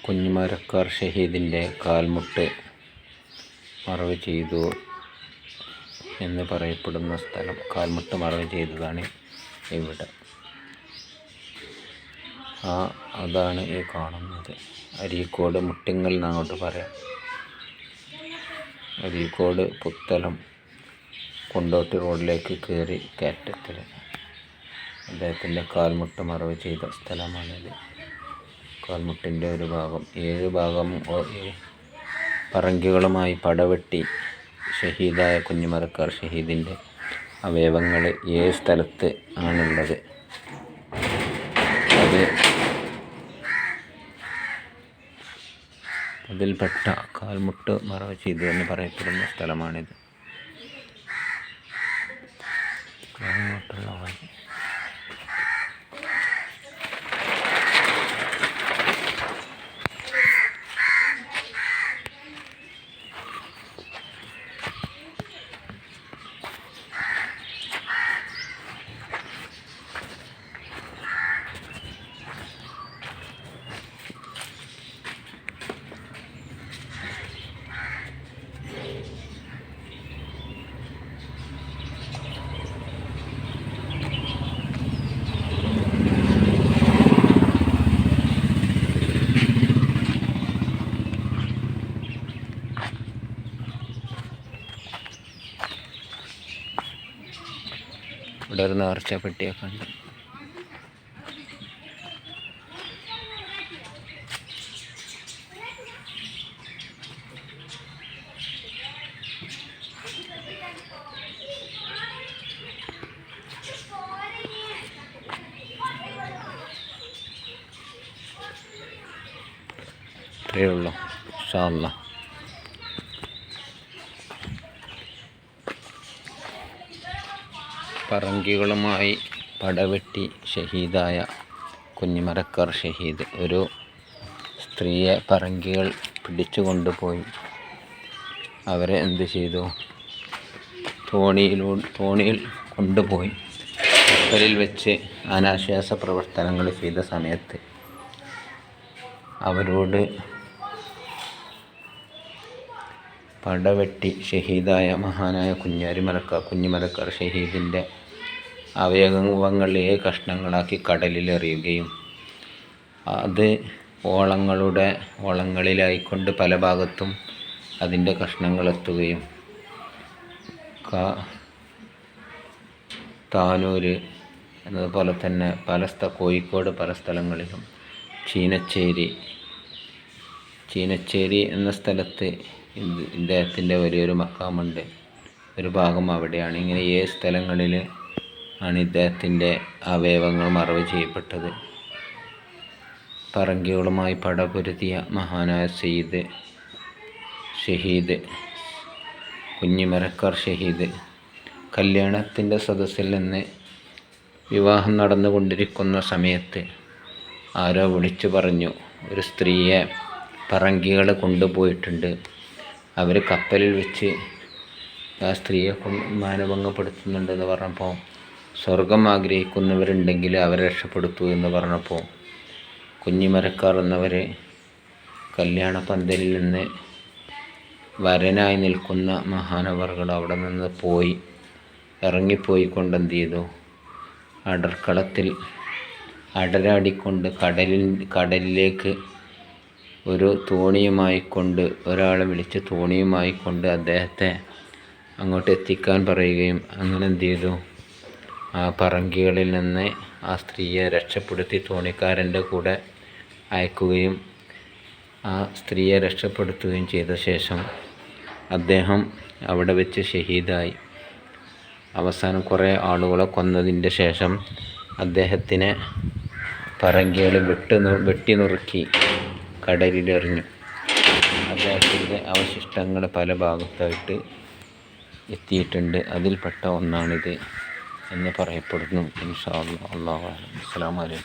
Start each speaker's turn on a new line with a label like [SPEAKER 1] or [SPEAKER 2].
[SPEAKER 1] കുഞ്ഞിമരക്കാർ ഷഹീദിൻ്റെ കാൽമുട്ട് മറവ് ചെയ്തു എന്ന് പറയപ്പെടുന്ന സ്ഥലം. കാൽമുട്ട് മറവ് ചെയ്തതാണ് ഇവിടെ. അതാണ് ഈ കാണുന്നത്. അരീക്കോട് മുട്ടിങ്ങൽ എന്നങ്ങോട്ട് പറയാം. അരീക്കോട് പുത്തലം കൊണ്ടോട്ടി റോഡിലേക്ക് കയറി കയറ്റത്തിൽ അദ്ദേഹത്തിൻ്റെ കാൽമുട്ട് മറവ് ചെയ്ത സ്ഥലമാണിത്. കാൽമുട്ടിൻ്റെ ഒരു ഭാഗം 7 ഭാഗം പറങ്കികളുമായി പടവെട്ടി ഷഹീദായ കുഞ്ഞിമരക്കാർ ഷഹീദിൻ്റെ അവയവങ്ങൾ 7 സ്ഥലത്ത് ആണുള്ളത്. അതിൽപ്പെട്ട കാൽമുട്ട് മറവ് ചെയ്തു എന്ന് പറയപ്പെടുന്ന സ്ഥലമാണിത്. അങ്ങോട്ടുള്ള വഴി ഇവിടെ ഒരു നേർച്ച പെട്ടിയൊക്കെ ഉണ്ട്. ഇത്രയേ ഉള്ളൂ. ഇൻഷാ അല്ലാഹ്. പറങ്കികളുമായി പടവെട്ടി ഷഹീദായ കുഞ്ഞിമരക്കാർ ഷഹീദ്. ഒരു സ്ത്രീയെ പറങ്കികൾ പിടിച്ചു കൊണ്ടുപോയി അവരെ എന്ത് ചെയ്തു? തോണിയിൽ കൊണ്ടുപോയി കപ്പലിൽ വെച്ച് അനാശ്വാസ പ്രവർത്തനങ്ങൾ ചെയ്ത സമയത്ത് അവരോട് പടവെട്ടി ഷഹീദായ മഹാനായ കുഞ്ഞിമരക്കാർ ഷഹീദിൻ്റെ അവയവങ്ങൾ 7 കഷ്ണങ്ങളാക്കി കടലിലെറിയുകയും അത് ഓളങ്ങളിലായിക്കൊണ്ട് പല ഭാഗത്തും അതിൻ്റെ കഷ്ണങ്ങളെത്തുകയും താനൂര് എന്നതുപോലെ തന്നെ കോഴിക്കോട് പല സ്ഥലങ്ങളിലും ചീനച്ചേരി എന്ന സ്ഥലത്ത് ഇദ്ദേഹത്തിൻ്റെ വലിയൊരു മക്കാമുണ്ട്. ഒരു ഭാഗം അവിടെയാണ്. ഇങ്ങനെ 7 സ്ഥലങ്ങളിൽ ആണ് ഇദ്ദേഹത്തിൻ്റെ അവയവങ്ങൾ മറവ് ചെയ്യപ്പെട്ടത്. പറങ്കികളുമായി പടപൊരുതിയ മഹാനായ ഷഹീദ് കുഞ്ഞിമരക്കാർ ഷഹീദ് കല്യാണത്തിൻ്റെ സദസ്സിൽ നിന്ന് വിവാഹം നടന്നുകൊണ്ടിരിക്കുന്ന സമയത്ത് ആരോ വിളിച്ചു പറഞ്ഞു, ഒരു സ്ത്രീയെ പറങ്കികൾ കൊണ്ടുപോയിട്ടുണ്ട്. അവർ കപ്പലിൽ വെച്ച് ആ സ്ത്രീയെ മാനഭംഗപ്പെടുത്തുന്നുണ്ടെന്ന് പറഞ്ഞപ്പോൾ, സ്വർഗം ആഗ്രഹിക്കുന്നവരുണ്ടെങ്കിൽ അവരെ രക്ഷപ്പെടുത്തൂ എന്ന് പറഞ്ഞപ്പോൾ കുഞ്ഞിമരക്കാർ എന്നവർ കല്യാണ പന്തലിൽ നിന്ന് വരനായി നിൽക്കുന്ന മഹാനവറുകൾ അവിടെ നിന്ന് ഇറങ്ങിപ്പോയിക്കൊണ്ട് എന്ത് ചെയ്തു? അടർക്കളത്തിൽ അടരാടിക്കൊണ്ട് കടലിലേക്ക് ഒരു തോണിയുമായിക്കൊണ്ട് ഒരാളെ വിളിച്ച് തോണിയുമായിക്കൊണ്ട് അദ്ദേഹത്തെ അങ്ങോട്ട് എത്തിക്കാൻ പറയുകയും അങ്ങനെ എന്ത് ചെയ്തു? ആ പറങ്കികളിൽ നിന്ന് ആ സ്ത്രീയെ രക്ഷപ്പെടുത്തി തോണിക്കാരൻ്റെ കൂടെ അയക്കുകയും ആ സ്ത്രീയെ രക്ഷപ്പെടുത്തുകയും ചെയ്ത ശേഷം അദ്ദേഹം അവിടെ വെച്ച് ഷഹീദായി. അവസാനം കുറേ ആളുകളെ കൊന്നതിൻ്റെ ശേഷം അദ്ദേഹത്തിനെ പറങ്കികൾ വെട്ടി നുറുക്കി കടലിലെറിഞ്ഞു. അദ്ദേഹത്തിൻ്റെ അവശിഷ്ടങ്ങൾ പല ഭാഗത്തായിട്ട് എത്തിയിട്ടുണ്ട്. അതിൽപ്പെട്ട ഒന്നാണിത് എന്ന് പറയപ്പെടുന്നു. ഇൻഷാ അല്ലാഹ്. അസ്സലാമു അലൈക്കും.